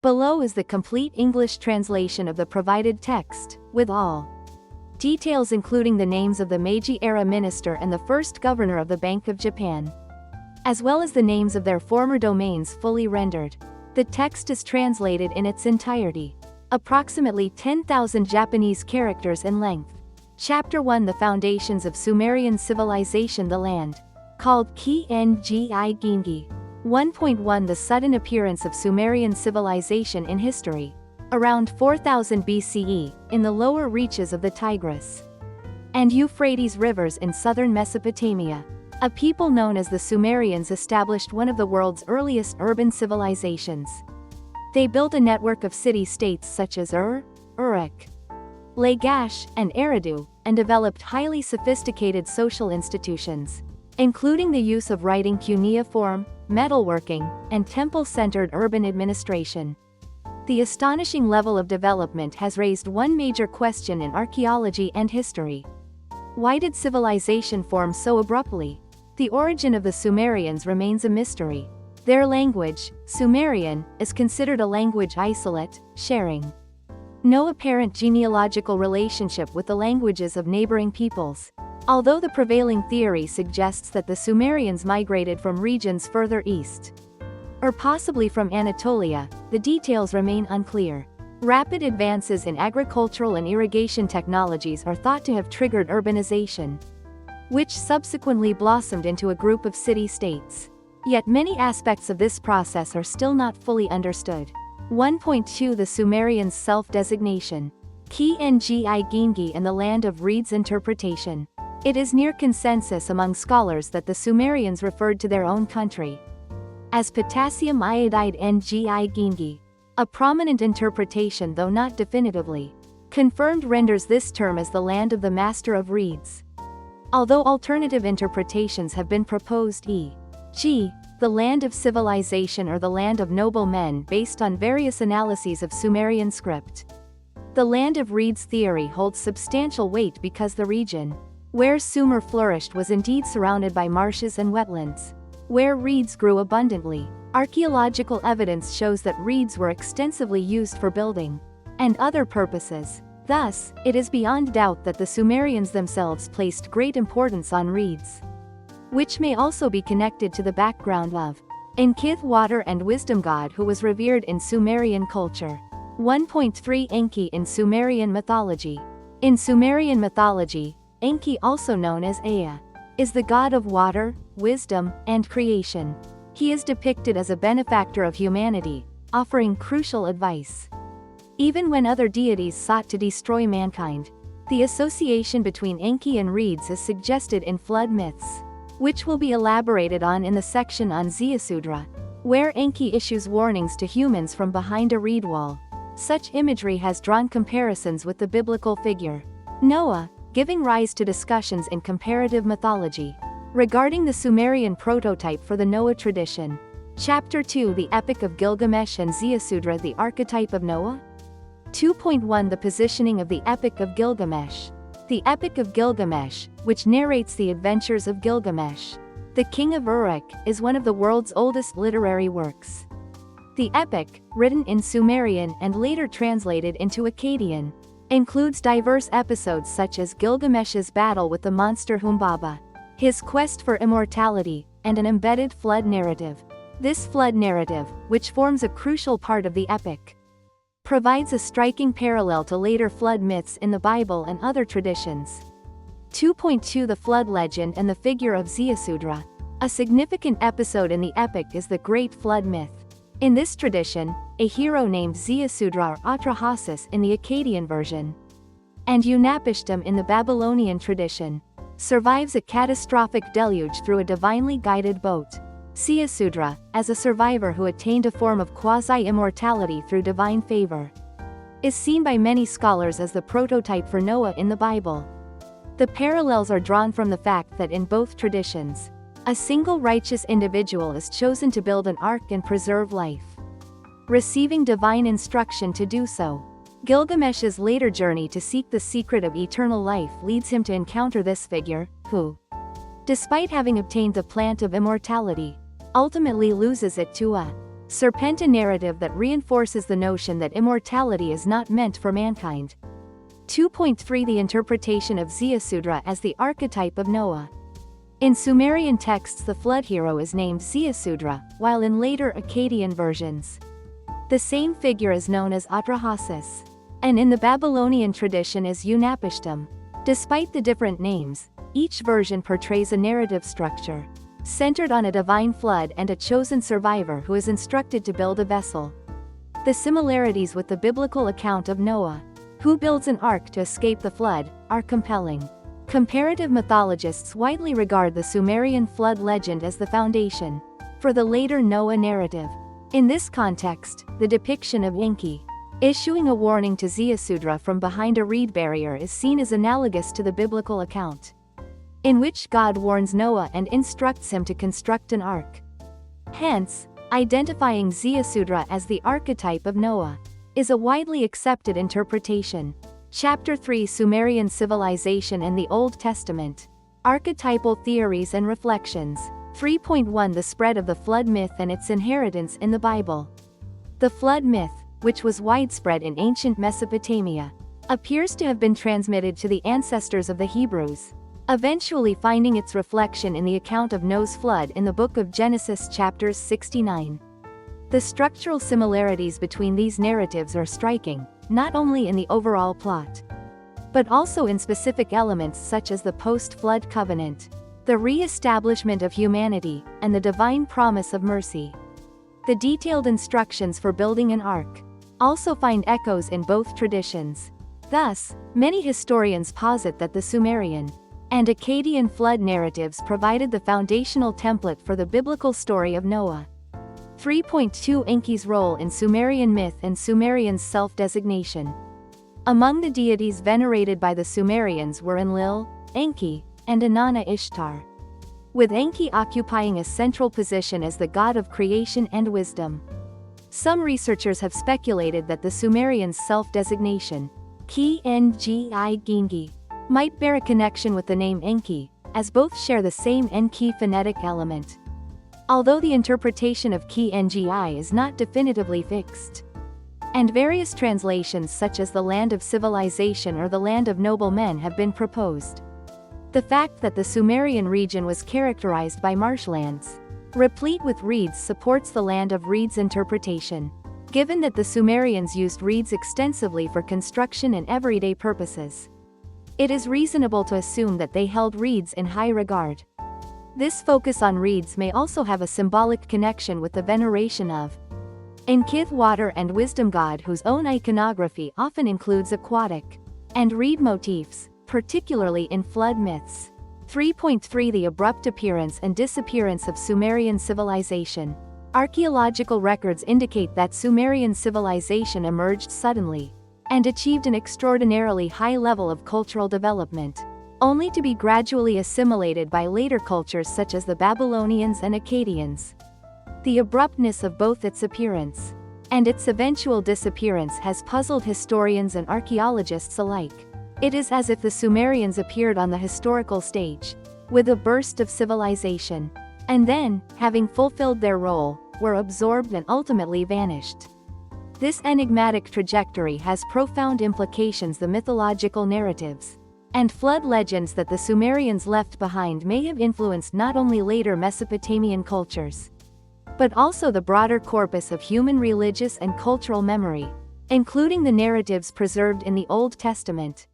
Below is the complete English translation of the provided text, with all details including the names of the Meiji-era minister and the first governor of the Bank of Japan, as well as the names of their former domains fully rendered. The text is translated in its entirety, approximately 10,000 Japanese characters in length. Chapter 1: The Foundations of Sumerian Civilization. The land, called Enki. 1.1 The sudden appearance of Sumerian civilization in history, around 4000 BCE, in the lower reaches of the Tigris and Euphrates rivers in southern Mesopotamia. A people known as the Sumerians established one of the world's earliest urban civilizations. They built a network of city-states such as Uruk, Lagash, and Eridu, and developed highly sophisticated social institutions, including the use of writing cuneiform, metalworking, and temple-centered urban administration. The astonishing level of development has raised one major question in archaeology and history. Why did civilization form so abruptly? The origin of the Sumerians remains a mystery. Their language, Sumerian, is considered a language isolate, sharing no apparent genealogical relationship with the languages of neighboring peoples. Although the prevailing theory suggests that the Sumerians migrated from regions further east, or possibly from Anatolia, the details remain unclear. Rapid advances in agricultural and irrigation technologies are thought to have triggered urbanization, which subsequently blossomed into a group of city-states. Yet many aspects of this process are still not fully understood. 1.2 The Sumerians' self-designation. Enki and the land of reeds. Interpretation. It is near consensus among scholars that the Sumerians referred to their own country as potassium iodide Enki. A prominent interpretation, though not definitively confirmed, renders this term as the land of the master of reeds. Although alternative interpretations have been proposed, e.g., the land of civilization or the land of noble men, based on various analyses of Sumerian script. The land of reeds theory holds substantial weight because the region where Sumer flourished was indeed surrounded by marshes and wetlands, where reeds grew abundantly. Archaeological evidence shows that reeds were extensively used for building and other purposes. Thus, it is beyond doubt that the Sumerians themselves placed great importance on reeds, which may also be connected to the background of Enki, water and wisdom god who was revered in Sumerian culture. 1.3 Enki in Sumerian mythology. In Sumerian mythology, Enki, also known as Ea, is the god of water, wisdom, and creation. He is depicted as a benefactor of humanity, offering crucial advice even when other deities sought to destroy mankind. The association between Enki and reeds is suggested in flood myths, which will be elaborated on in the section on Ziusudra, where Enki issues warnings to humans from behind a reed wall. Such imagery has drawn comparisons with the biblical figure Noah, giving rise to discussions in comparative mythology regarding the Sumerian prototype for the Noah tradition. Chapter 2 The Epic of Gilgamesh and Ziusudra. The archetype of Noah. 2.1 The positioning of the Epic of Gilgamesh. The Epic of Gilgamesh, which narrates the adventures of Gilgamesh, the king of Uruk, is one of the world's oldest literary works. The epic, written in Sumerian and later translated into Akkadian, includes diverse episodes such as Gilgamesh's battle with the monster Humbaba, his quest for immortality, and an embedded flood narrative. This flood narrative, which forms a crucial part of the epic, provides a striking parallel to later flood myths in the Bible and other traditions. 2.2 The flood legend and the figure of Ziusudra. A significant episode in the epic is the Great Flood myth. In this tradition, a hero named Ziusudra or Atrahasis in the Akkadian version, and Unapishtim in the Babylonian tradition, survives a catastrophic deluge through a divinely guided boat. Ziusudra, as a survivor who attained a form of quasi-immortality through divine favor, is seen by many scholars as the prototype for Noah in the Bible. The parallels are drawn from the fact that in both traditions, a single righteous individual is chosen to build an ark and preserve life, receiving divine instruction to do so. Gilgamesh's later journey to seek the secret of eternal life leads him to encounter this figure, who, despite having obtained the plant of immortality, ultimately loses it to a Serpenta narrative that reinforces the notion that immortality is not meant for mankind. 2.3 The interpretation of Ziusudra as the archetype of Noah. In Sumerian texts the flood hero is named Ziusudra, while in later Akkadian versions, the same figure is known as Atrahasis, and in the Babylonian tradition as Unapishtim. Despite the different names, each version portrays a narrative structure centered on a divine flood and a chosen survivor who is instructed to build a vessel. The similarities with the biblical account of Noah, who builds an ark to escape the flood, are compelling. Comparative mythologists widely regard the Sumerian flood legend as the foundation for the later Noah narrative. In this context, the depiction of Enki issuing a warning to Ziusudra from behind a reed barrier is seen as analogous to the biblical account, in which God warns Noah and instructs him to construct an ark. Hence, identifying Ziusudra as the archetype of Noah is a widely accepted interpretation. Chapter 3 Sumerian Civilization and the Old Testament. Archetypal Theories and Reflections. 3.1 The spread of the flood myth and its inheritance in the Bible. The flood myth, which was widespread in ancient Mesopotamia, appears to have been transmitted to the ancestors of the Hebrews, eventually finding its reflection in the account of Noah's flood in the book of Genesis chapters 69. The structural similarities between these narratives are striking, not only in the overall plot, but also in specific elements such as the post-flood covenant, the re-establishment of humanity, and the divine promise of mercy. The detailed instructions for building an ark also find echoes in both traditions. Thus, many historians posit that the Sumerian and Akkadian flood narratives provided the foundational template for the biblical story of Noah. 3.2 Enki's role in Sumerian myth and Sumerian self-designation. Among the deities venerated by the Sumerians were Enlil, Enki, and Inanna Ishtar, with Enki occupying a central position as the god of creation and wisdom. Some researchers have speculated that the Sumerians' self-designation, Ki-Ngi Gingi, might bear a connection with the name Enki, as both share the same Enki phonetic element. Although the interpretation of Ki-Ngi is not definitively fixed, and various translations such as the land of civilization or the land of noble men have been proposed, the fact that the Sumerian region was characterized by marshlands replete with reeds supports the land of reeds interpretation, given that the Sumerians used reeds extensively for construction and everyday purposes. It is reasonable to assume that they held reeds in high regard. This focus on reeds may also have a symbolic connection with the veneration of Enki, water and wisdom god, whose own iconography often includes aquatic and reed motifs, particularly in flood myths. 3.3 The abrupt appearance and disappearance of Sumerian civilization. Archaeological records indicate that Sumerian civilization emerged suddenly and achieved an extraordinarily high level of cultural development, only to be gradually assimilated by later cultures such as the Babylonians and Akkadians. The abruptness of both its appearance and its eventual disappearance has puzzled historians and archaeologists alike. It is as if the Sumerians appeared on the historical stage with a burst of civilization, and then, having fulfilled their role, were absorbed and ultimately vanished. This enigmatic trajectory has profound implications. The mythological narratives and flood legends that the Sumerians left behind may have influenced not only later Mesopotamian cultures, but also the broader corpus of human religious and cultural memory, including the narratives preserved in the Old Testament.